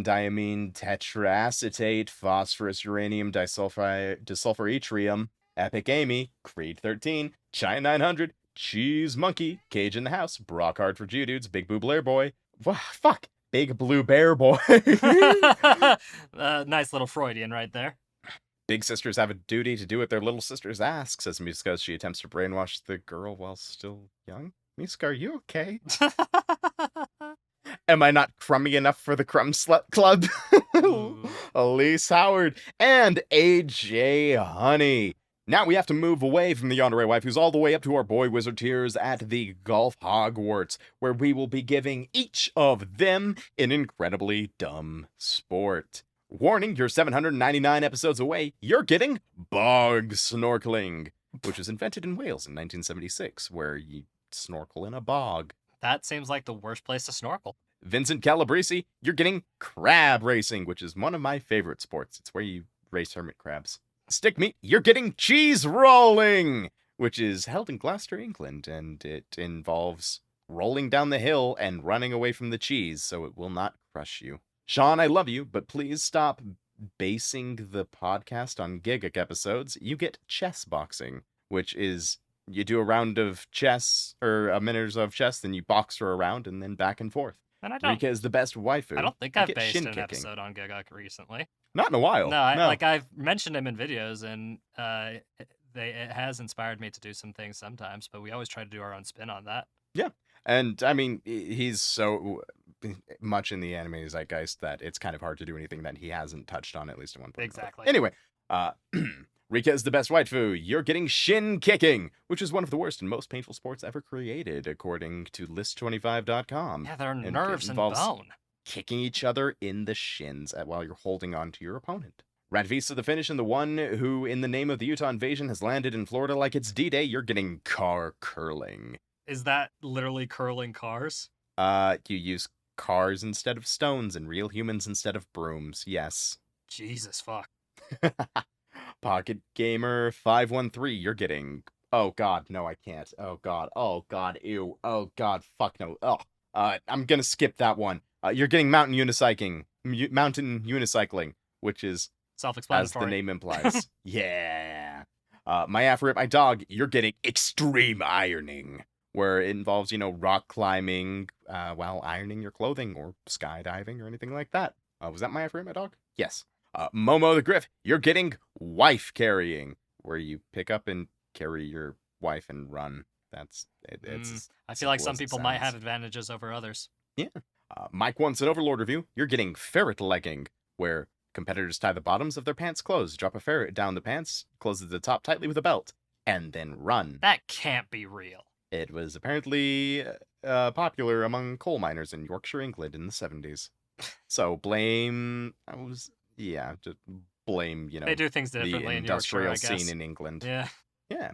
diamine, tetraacetate, phosphorus, uranium, disulfirytrium, Epic Amy, Creed 13, China 900, Cheese Monkey, Cage in the House, Brock Hard for Jew Dudes, Big Blue Bear Boy. Fuck. Big Blue Bear Boy. Nice little Freudian right there. Big sisters have a duty to do what their little sisters ask, says Miska as she attempts to brainwash the girl while still young. Miska, are you okay? Am I not crummy enough for the Crumb Slut Club? Elise Howard and AJ Honey. Now we have to move away from the Yandere waifus all the way up to our boy wizard tiers at the Golf Hogwarts, where we will be giving each of them an incredibly dumb sport. Warning, you're 799 episodes away. You're getting bog snorkeling, which was invented in Wales in 1976, where you snorkel in a bog. That seems like the worst place to snorkel. Vincent Calabrese, you're getting crab racing, which is one of my favorite sports. It's where you race hermit crabs. Stick meat, you're getting cheese rolling, which is held in Gloucester, England, and it involves rolling down the hill and running away from the cheese so it will not crush you. Shaun, I love you, but please stop basing the podcast on Gigguk episodes. You get chess boxing, which is you do a round of chess, or a minute of chess, then you box for a round, and then back and forth. And I don't. Rika is the best waifu. I don't think You I've get based shin an kicking. episode on Gigguk recently. Not in a while. No, I've mentioned him in videos, and it has inspired me to do some things sometimes. But we always try to do our own spin on that. Yeah, and I mean, he's so much in the anime zeitgeist that it's kind of hard to do anything that he hasn't touched on at least at one point. Exactly. Anyway, Rika is the best waifu. You're getting shin kicking, which is one of the worst and most painful sports ever created, according to list25.com. Yeah, there are it nerves and involves bone. Kicking each other in the shins while you're holding on to your opponent. Radvisa the finish, and the one who, in the name of the Utah invasion, has landed in Florida like it's D-Day. You're getting car curling. Is that literally curling cars? You use cars instead of stones and real humans instead of brooms. Yes. Jesus fuck. Pocket Gamer 513, you're getting. Oh God, no, I can't. Oh God, ew. Oh God, fuck no. Oh, I'm gonna skip that one. You're getting mountain unicycling, which is as Self-explanatory. the name implies. Yeah. My Afro, my dog, you're getting extreme ironing, where it involves, rock climbing while ironing your clothing, or skydiving, or anything like that. Was that my Afro, my dog? Yes. Momo the Griff, you're getting wife carrying, where you pick up and carry your wife and run. That's it. It's I feel like simple some as it people might sounds. have advantages over others. Yeah. Mike wants an Overlord review. You're getting ferret legging, where competitors tie the bottoms of their pants closed, drop a ferret down the pants, closes the top tightly with a belt, and then run. That can't be real. It was apparently popular among coal miners in Yorkshire, England in the 70s. So just blame, They do things the differently in Yorkshire, industrial I guess. scene in England. Yeah. Yeah.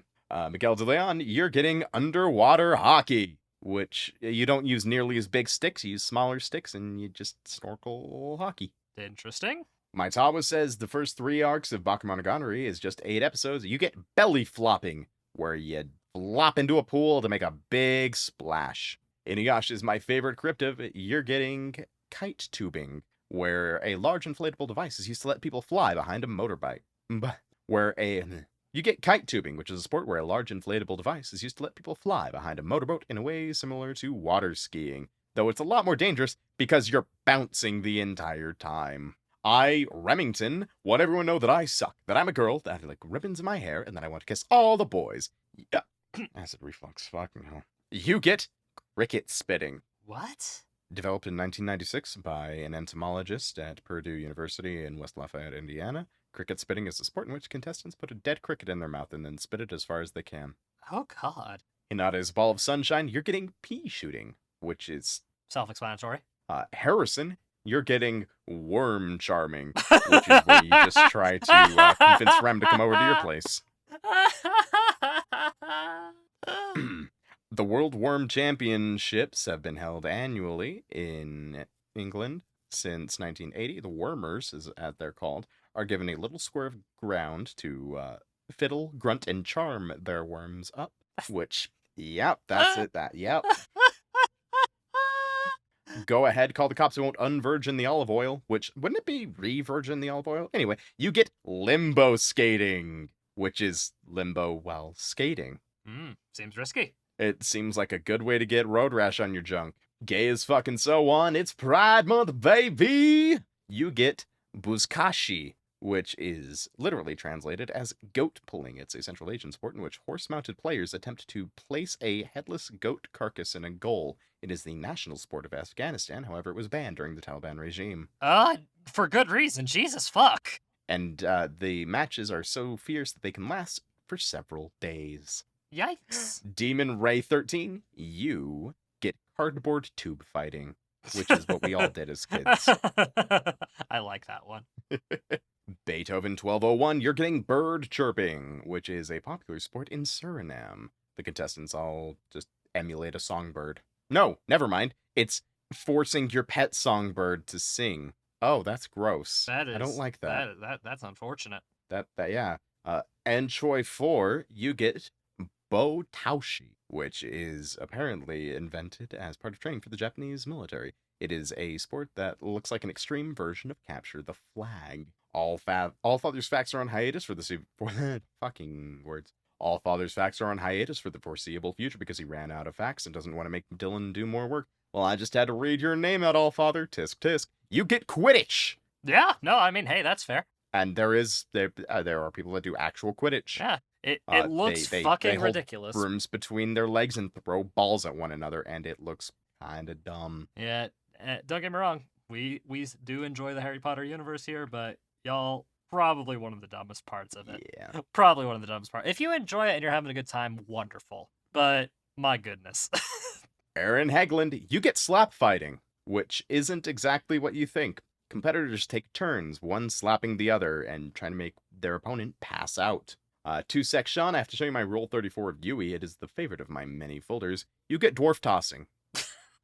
Miguel De Leon, you're getting underwater hockey, which you don't use nearly as big sticks. You use smaller sticks and you just snorkel hockey. Interesting. Maitawa says the first 3 arcs of Bakemonogatari is just 8 episodes. You get belly flopping, where you flop into a pool to make a big splash. Inuyasha is my favorite cryptid. You're getting kite tubing, where a large inflatable device is used to let people fly behind a motorbike. You get kite tubing, which is a sport where a large inflatable device is used to let people fly behind a motorboat in a way similar to water skiing, though it's a lot more dangerous because you're bouncing the entire time. I, Remington, want everyone to know that I suck, that I'm a girl, that I like ribbons in my hair, and that I want to kiss all the boys. Yeah. Acid reflux, fucking hell. You get cricket spitting. What? Developed in 1996 by an entomologist at Purdue University in West Lafayette, Indiana. Cricket spitting is a sport in which contestants put a dead cricket in their mouth and then spit it as far as they can. Oh, God. Hinata's Ball of Sunshine, you're getting pea shooting, which is Self-explanatory. Harrison, you're getting worm charming, which is where you just try to convince Rem to come over to your place. The World Worm Championships have been held annually in England since 1980. The Wormers, as they're called, are given a little square of ground to fiddle, grunt, and charm their worms up. Which, yep, that's it. Yep. Go ahead, call the cops who won't unvirgin the olive oil, which, wouldn't it be re-virgin the olive oil? Anyway, you get limbo skating, which is limbo while skating. Seems risky. It seems like a good way to get road rash on your junk. Gay as fucking so on, it's Pride Month, baby! You get buzkashi, which is literally translated as goat pulling. It's a Central Asian sport in which horse-mounted players attempt to place a headless goat carcass in a goal. It is the national sport of Afghanistan, however it was banned during the Taliban regime. For good reason, Jesus fuck. And the matches are so fierce that they can last for several days. Yikes. Demon Ray 13, you get cardboard tube fighting, which is what we all did as kids. I like that one. Beethoven 1201, you're getting bird chirping, which is a popular sport in Suriname. The contestants all just emulate a songbird. No, never mind. It's forcing your pet songbird to sing. Oh, that's gross. I don't like that. That's unfortunate. Yeah. And Choi 4, you get Bo Taoshi, which is apparently invented as part of training for the Japanese military. It is a sport that looks like an extreme version of Capture the Flag. All Father's Facts are on hiatus for the fucking words. All Father's Facts are on hiatus for the foreseeable future because he ran out of facts and doesn't want to make Dylan do more work. Well, I just had to read your name out, All Father. Tisk tisk. You get Quidditch. Yeah, no, I mean, hey, that's fair. And there are people that do actual Quidditch. Yeah, it looks they fucking hold ridiculous. Brooms between their legs and throw balls at one another, and it looks kind of dumb. Yeah, don't get me wrong. We do enjoy the Harry Potter universe here, but y'all, probably one of the dumbest parts of it. Yeah. Probably one of the dumbest parts. If you enjoy it and you're having a good time, wonderful. But my goodness. Aaron Hegland, you get slap fighting, which isn't exactly what you think. Competitors take turns, one slapping the other and trying to make their opponent pass out. Two-Sec Shaun, I have to show you my Rule 34 of Yui. It is the favorite of my many folders. You get dwarf tossing,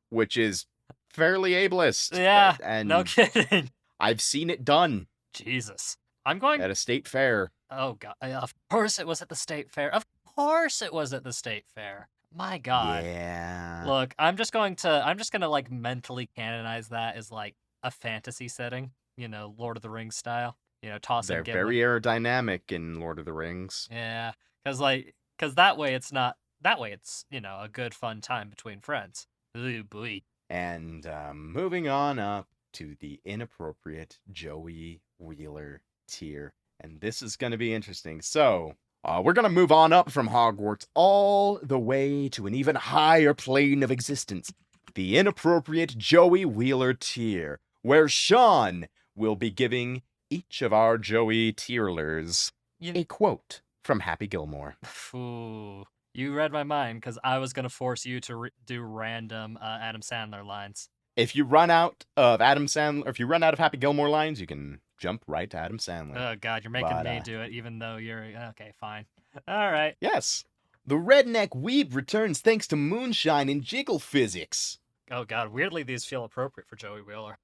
which is fairly ableist. Yeah, and no kidding. I've seen it done. Jesus. I'm going... At a state fair. Oh, God. Of course it was at the state fair. Of course it was at the state fair. My God. Yeah. Look, I'm just gonna like mentally canonize that as like a fantasy setting, Lord of the Rings style, tossing. They're Gimli. very aerodynamic in Lord of the Rings. Yeah, because that way it's a good fun time between friends. Ooh, boy. And moving on up to the inappropriate Joey Wheeler tier, and this is going to be interesting. So we're going to move on up from Hogwarts all the way to an even higher plane of existence, the inappropriate Joey Wheeler tier, where Shaun will be giving each of our Joey tierlers a quote from Happy Gilmore. Ooh, you read my mind because I was going to force you to do random Adam Sandler lines. If you run out of Happy Gilmore lines, you can jump right to Adam Sandler. Oh, God, you're making me do it, even though you're... Okay, fine. All right. Yes. The redneck weeb returns thanks to moonshine and jiggle physics. Oh, God, weirdly, these feel appropriate for Joey Wheeler.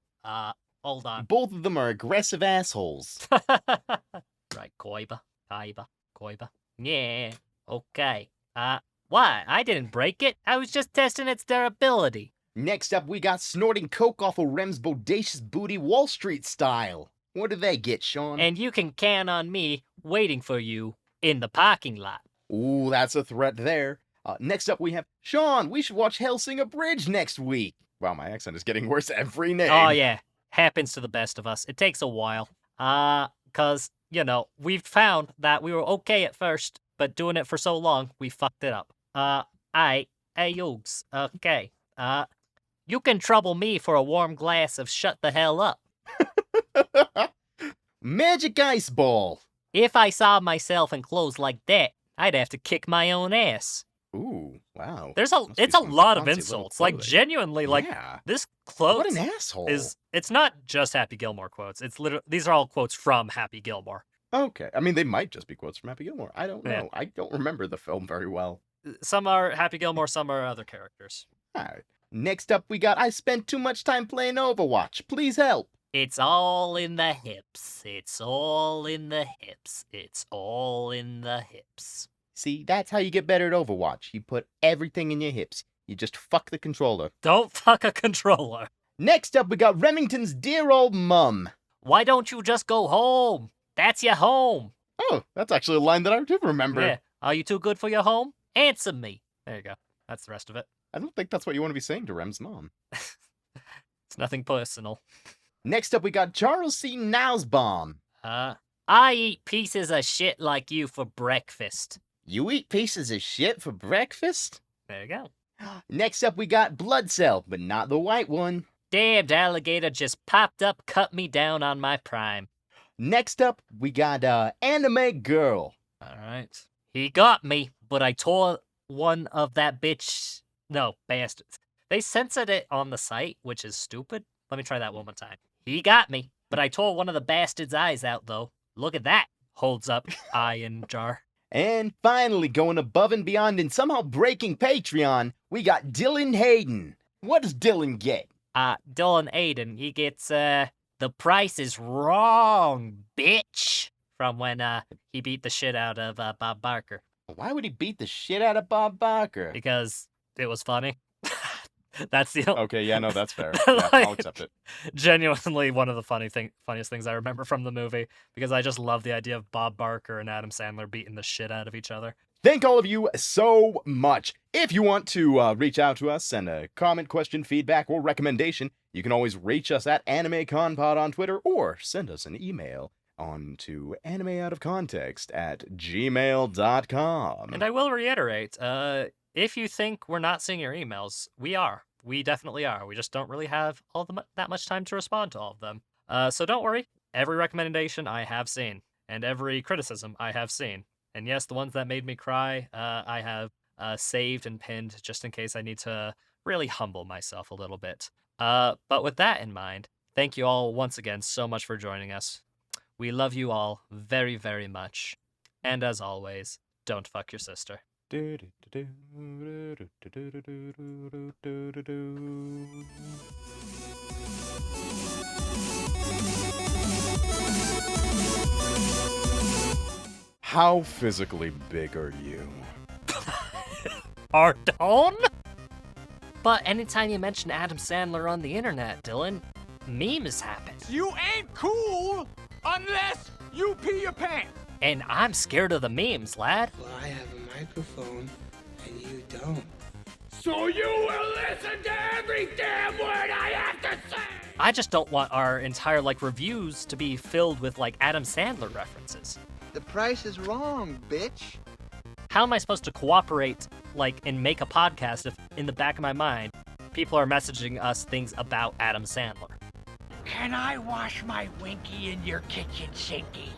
Hold on. Both of them are aggressive assholes. Right, Koiba. Yeah, okay. Why? I didn't break it. I was just testing its durability. Next up, we got snorting coke off of Rem's bodacious booty Wall Street style. What do they get, Shaun? And you can count on me waiting for you in the parking lot. Ooh, that's a threat there. Next up, we have Shaun. We should watch Hellsinger Bridge next week. Wow, my accent is getting worse every name. Oh, yeah. Happens to the best of us. It takes a while. Cause, we've found that we were okay at first, but doing it for so long, we fucked it up. Hey, Yugs, okay. You can trouble me for a warm glass of shut the hell up. Magic ice ball. If I saw myself in clothes like that, I'd have to kick my own ass. Ooh, wow. It's Must be a some lot of fancy little insults. Like, clothing. genuinely, Yeah. this quote What an asshole. it's not just Happy Gilmore quotes. It's literally, these are all quotes from Happy Gilmore. Okay. I mean, they might just be quotes from Happy Gilmore. I don't know. Yeah. I don't remember the film very well. Some are Happy Gilmore, some are other characters. All right. Next up, we got I spent too much time playing Overwatch. Please help. It's all in the hips. It's all in the hips. It's all in the hips. See, that's how you get better at Overwatch. You put everything in your hips. You just fuck the controller. Don't fuck a controller. Next up, we got Remington's dear old mum. Why don't you just go home? That's your home. Oh, that's actually a line that I do remember. Yeah. Are you too good for your home? Answer me. There you go. That's the rest of it. I don't think that's what you want to be saying to Rem's mom. It's nothing personal. Next up, we got Charles C. Nausbaum. I eat pieces of shit like you for breakfast. You eat pieces of shit for breakfast? There you go. Next up, we got Blood Cell, but not the white one. Damned alligator just popped up, cut me down on my prime. Next up, we got Anime Girl. All right. He got me, but I tore one of that bitch. No, bastards. They censored it on the site, which is stupid. Let me try that one more time. He got me, but I tore one of the bastard's eyes out, though. Look at that. Holds up eye in jar. And finally, going above and beyond and somehow breaking Patreon, we got Dylan Hayden. What does Dylan get? Dylan Aiden, he gets, The Price is Wrong, bitch, from when, he beat the shit out of, Bob Barker. Why would he beat the shit out of Bob Barker? Because it was funny. That's the Okay, yeah, no, that's fair. Yeah, I'll accept it. Genuinely one of the funniest things I remember from the movie, because I just love the idea of Bob Barker and Adam Sandler beating the shit out of each other. Thank all of you so much. If you want to reach out to us, send a comment, question, feedback, or recommendation, you can always reach us at AnimeConPod on Twitter, or send us an email on to animeoutofcontext@gmail.com. And I will reiterate, if you think we're not seeing your emails, we are. We definitely are. We just don't really have that much time to respond to all of them. So don't worry. Every recommendation I have seen, and every criticism I have seen. And yes, the ones that made me cry, I have saved and pinned just in case I need to really humble myself a little bit. But with that in mind, thank you all once again so much for joining us. We love you all very, very much. And as always, don't fuck your sister. How physically big are you? Pardon? But anytime you mention Adam Sandler on the internet, Dylan, memes happen. You ain't cool unless you pee your pants. And I'm scared of the memes, lad. Well, I have a microphone, and you don't. So you will listen to every damn word I have to say. I just don't want our entire, reviews to be filled with, Adam Sandler references. The price is wrong, bitch. How am I supposed to cooperate, and make a podcast if, in the back of my mind, people are messaging us things about Adam Sandler? Can I wash my winky in your kitchen sinky?